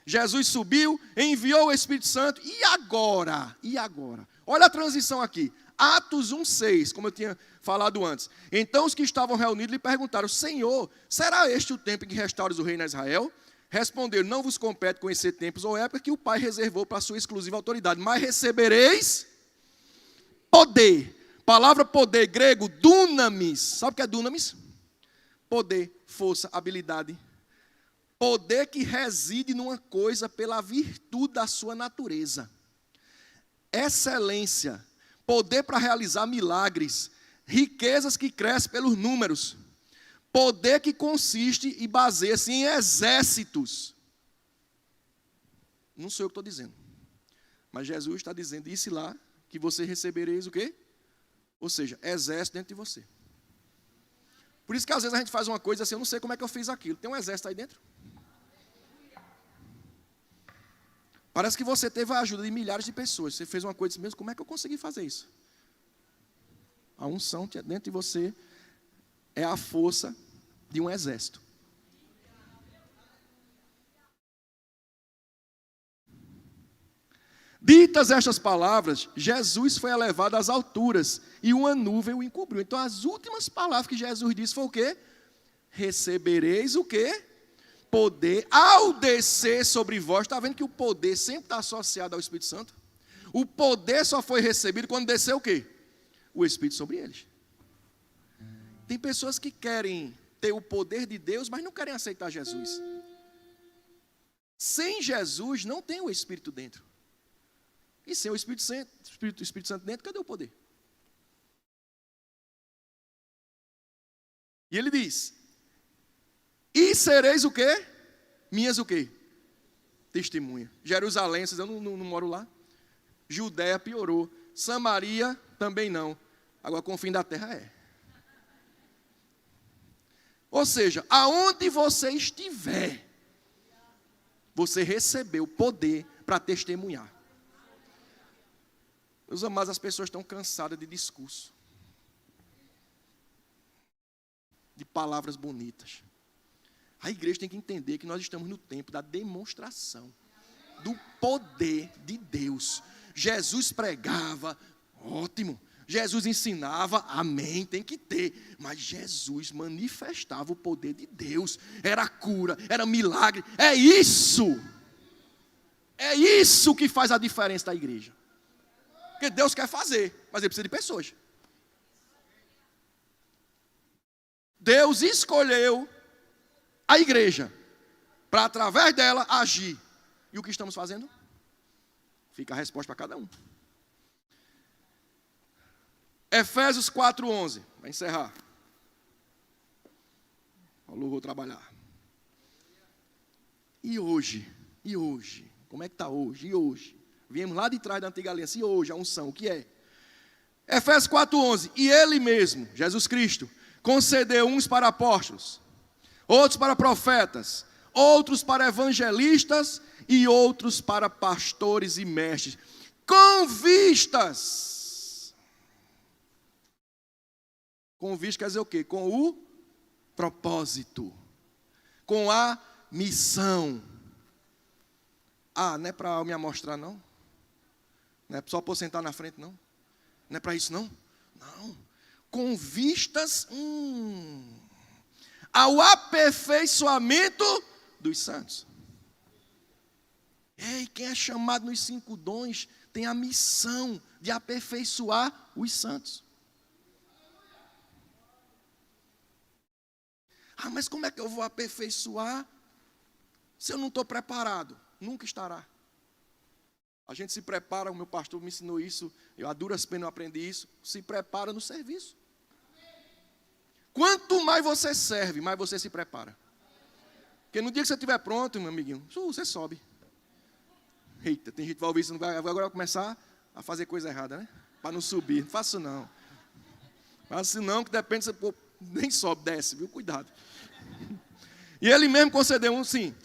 Jesus subiu, enviou o Espírito Santo. E agora? E agora? Olha a transição aqui. Atos 1,6, como eu tinha falado antes. Então os que estavam reunidos lhe perguntaram, Senhor, será este o tempo em que restaures o reino a Israel? Responderam, não vos compete conhecer tempos ou épocas que o Pai reservou para a sua exclusiva autoridade, mas recebereis... poder, palavra poder, grego, dunamis, sabe o que é dunamis? Poder, força, habilidade, poder que reside numa coisa pela virtude da sua natureza, excelência, poder para realizar milagres, riquezas que crescem pelos números, poder que consiste e baseia-se em exércitos, não sou eu que estou dizendo, mas Jesus está dizendo isso lá, que você recebereis o quê? Ou seja, exército dentro de você. Por isso que às vezes a gente faz uma coisa assim, eu não sei como é que eu fiz aquilo. Tem um exército aí dentro? Parece que você teve a ajuda de milhares de pessoas. Você fez uma coisa assim mesmo, como é que eu consegui fazer isso? A unção dentro de você é a força de um exército. Ditas estas palavras, Jesus foi elevado às alturas e uma nuvem o encobriu. Então as últimas palavras que Jesus disse foi o quê? Recebereis o quê? Poder ao descer sobre vós. Está vendo que o poder sempre está associado ao Espírito Santo? O poder só foi recebido quando desceu o quê? O Espírito sobre eles. Tem pessoas que querem ter o poder de Deus, mas não querem aceitar Jesus. Sem Jesus não tem o Espírito dentro. E sem o Espírito Santo dentro, cadê o poder? E ele diz, e sereis o quê? Minhas o quê? Testemunha. Jerusalém, vocês eu não moro lá. Judéia piorou. Samaria também não. Agora com o fim da terra é. Ou seja, aonde você estiver, você recebeu poder para testemunhar. Meus amados, as pessoas estão cansadas de discurso, de palavras bonitas. A igreja tem que entender que nós estamos no tempo da demonstração do poder de Deus. Jesus pregava, ótimo. Jesus ensinava, amém, tem que ter. Mas Jesus manifestava o poder de Deus. Era cura, era milagre. É isso. É isso que faz a diferença da igreja. Porque Deus quer fazer, mas ele precisa de pessoas. Deus escolheu a igreja para, através dela, agir. E o que estamos fazendo? Fica a resposta para cada um. Efésios 4:11, vai encerrar. Falou, vou trabalhar. E hoje, como é que está hoje? E hoje? Viemos lá de trás da antiga aliança, e hoje a unção, o que é? Efésios 4:11, e ele mesmo, Jesus Cristo, concedeu uns para apóstolos, outros para profetas, outros para evangelistas e outros para pastores e mestres, com vistas. Com vistas quer dizer o quê? Com o propósito, com a missão. Ah, não é para me amostrar não? Não é só para eu sentar na frente não? Não é para isso não? Não. Com vistas ao aperfeiçoamento dos santos. Ei, quem é chamado nos 5 dons tem a missão de aperfeiçoar os santos. Ah, mas como é que eu vou aperfeiçoar se eu não estou preparado? Nunca estará. A gente se prepara, o meu pastor me ensinou isso, eu a duras penas eu aprendi isso, se prepara no serviço. Quanto mais você serve, mais você se prepara. Porque no dia que você estiver pronto, meu amiguinho, você sobe. Eita, tem gente que vai ouvir isso, agora vai começar a fazer coisa errada, né? Para não subir, não faça não. Faça não, que depende, você nem sobe, desce, viu? Cuidado. E ele mesmo concedeu sim,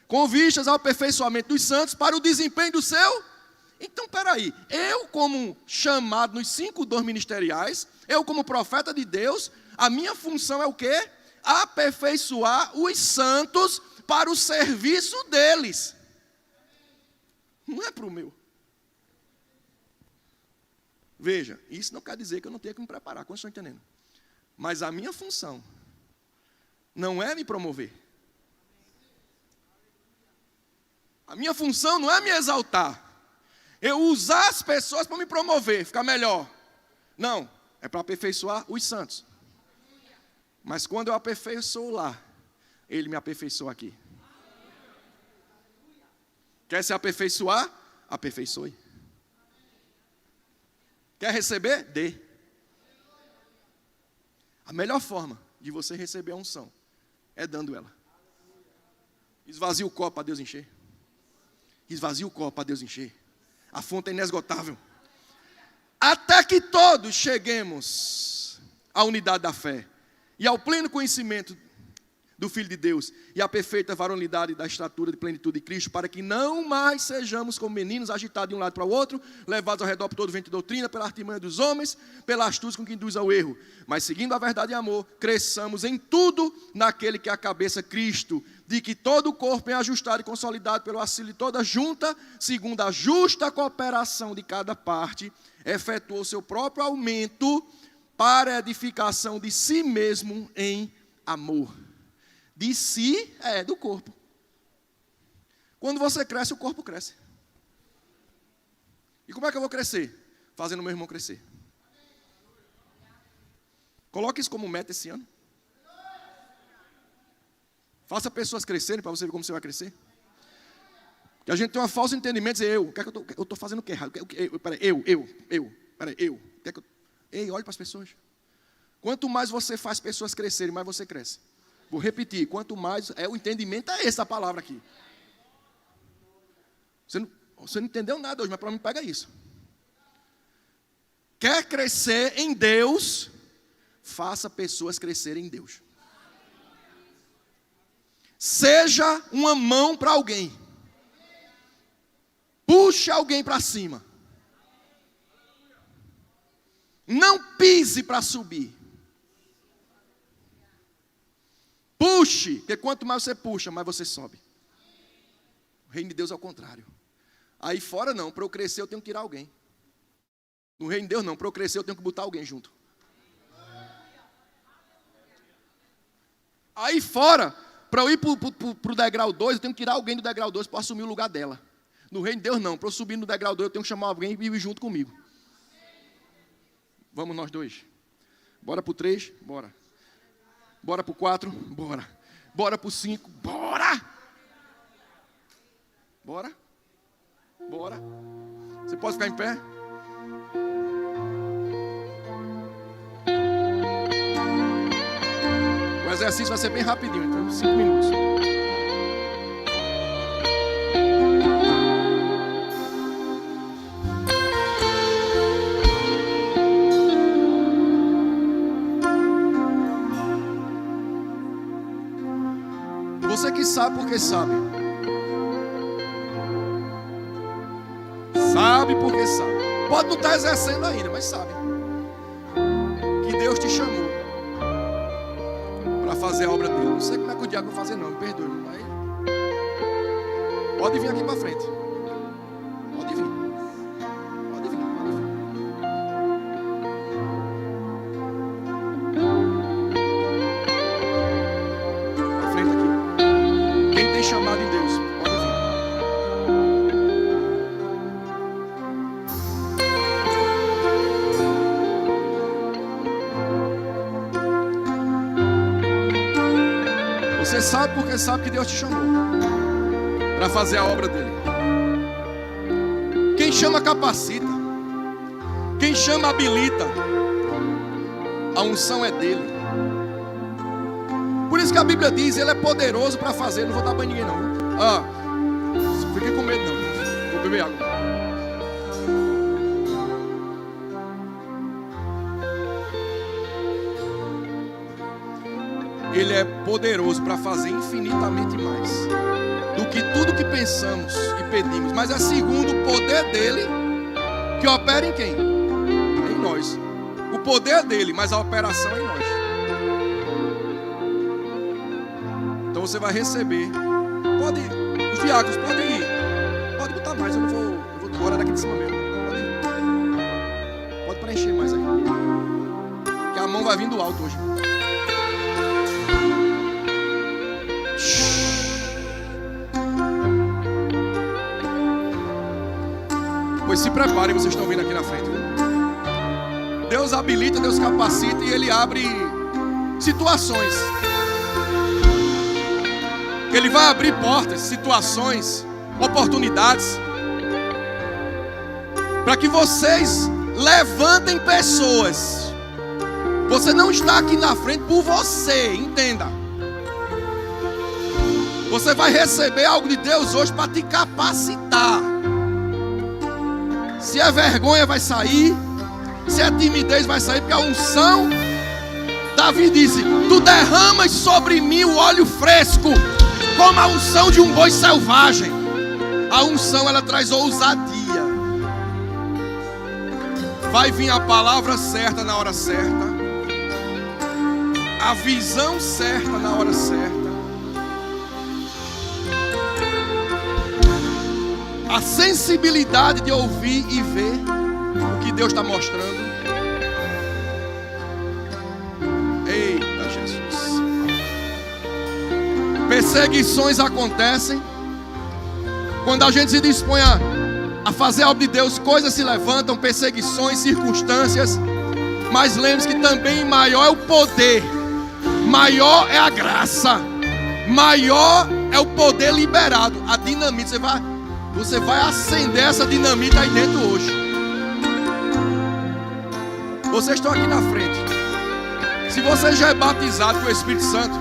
com vistas ao aperfeiçoamento dos santos para o desempenho do seu. Então, peraí, eu como chamado nos 5 dons ministeriais, eu como profeta de Deus, a minha função é o quê? Aperfeiçoar os santos para o serviço deles. Não é para o meu. Veja, isso não quer dizer que eu não tenha que me preparar, como estão entendendo? Mas a minha função não é me promover. A minha função não é me exaltar. Eu usar as pessoas para me promover, ficar melhor. Não, é para aperfeiçoar os santos. Mas quando eu aperfeiçoo lá, ele me aperfeiçoa aqui. Quer se aperfeiçoar? Aperfeiçoe. Quer receber? Dê. A melhor forma de você receber a unção é dando ela. Esvazia o copo para Deus encher. Esvazia o copo para Deus encher. A fonte é inesgotável. Até que todos cheguemos à unidade da fé e ao pleno conhecimento do Filho de Deus e à perfeita varonilidade da estatura de plenitude de Cristo, para que não mais sejamos como meninos agitados de um lado para o outro, levados ao redor por todo vento de doutrina, pela artimanha dos homens, pela astúcia com que induz ao erro, mas seguindo a verdade e amor, cresçamos em tudo naquele que é a cabeça, Cristo, de que todo o corpo é ajustado e consolidado pelo auxílio de toda junta, segundo a justa cooperação de cada parte, efetuou o seu próprio aumento para a edificação de si mesmo em amor. De si é do corpo. Quando você cresce, o corpo cresce. E como é que eu vou crescer? Fazendo o meu irmão crescer. Coloque isso como meta esse ano. Faça pessoas crescerem para você ver como você vai crescer. Que a gente tem uma falsa entendimento, dizer o que é que eu estou fazendo o que errado? Peraí, Ei, olhe para as pessoas. Quanto mais você faz pessoas crescerem, mais você cresce. Vou repetir, quanto mais, o entendimento é essa palavra aqui. Você não entendeu nada hoje, mas para mim pega isso. Quer crescer em Deus, faça pessoas crescerem em Deus. Seja uma mão para alguém. Puxe alguém para cima. Não pise para subir. Puxe, porque quanto mais você puxa, mais você sobe. O reino de Deus é o contrário. Aí fora não, para eu crescer eu tenho que tirar alguém. No reino de Deus não, para eu crescer eu tenho que botar alguém junto. Aí fora, para eu ir para o degrau 2, eu tenho que tirar alguém do degrau 2 para assumir o lugar dela. No reino de Deus não, para eu subir no degrau 2 eu tenho que chamar alguém e ir junto comigo. Vamos nós dois. Bora para o 3, bora. Bora para o 4, bora. Bora para o 5, bora. Bora. Bora. Você pode ficar em pé? O exercício vai ser bem rapidinho, então 5 minutos. Você que sabe porque sabe. Sabe porque sabe. Pode não estar exercendo ainda, mas sabe. Que Deus te chamou para fazer a obra dele. Não sei como é que o diabo vai fazer não, me perdoe. Mas pode vir aqui para frente. Pode vir. Pode vir, pode vir. Para frente aqui. Quem tem chamado em Deus, pode vir. Você sabe porque sabe que Deus te chamou para fazer a obra dele. Quem chama capacita. Quem chama habilita. A unção é dele. Por isso que a Bíblia diz, ele é poderoso para fazer. Não vou dar banho em ninguém não. Fiquei com medo não. Vou beber água. Ele é poderoso para fazer infinitamente mais do que tudo que pensamos e pedimos. Mas é segundo o poder dele que opera em quem? Em nós. O poder é dele, mas a operação é em nós. Então você vai receber. Os diáconos podem ir. Pode botar mais, eu vou embora daqui de cima mesmo. Pode preencher mais aí. Que a mão vai vir do alto hoje. Pois se preparem, vocês estão vindo aqui na frente. Deus habilita, Deus capacita e Ele abre situações. Ele vai abrir portas, situações, oportunidades, para que vocês levantem pessoas. Você não está aqui na frente por você, entenda. Você vai receber algo de Deus hoje para te capacitar. Se é vergonha vai sair, se é timidez vai sair, porque a unção, Davi disse, tu derramas sobre mim o óleo fresco, como a unção de um boi selvagem. A unção ela traz ousadia. Vai vir a palavra certa na hora certa, a visão certa na hora certa, a sensibilidade de ouvir e ver o que Deus está mostrando. Eita Jesus. Perseguições acontecem. Quando a gente se dispõe a fazer a obra de Deus, coisas se levantam, perseguições, circunstâncias. Mas lembre-se que também maior é o poder, maior é a graça, maior é o poder liberado. A dinamite, você vai Você vai acender essa dinamite aí dentro hoje. Vocês estão aqui na frente. Se você já é batizado com o Espírito Santo,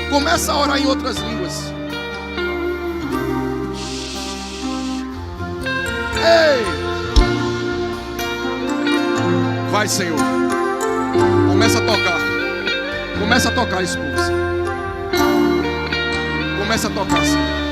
começa a orar em outras línguas. Ei! Vai, Senhor. Começa a tocar. Começa a tocar, esposa. Começa a tocar, Senhor.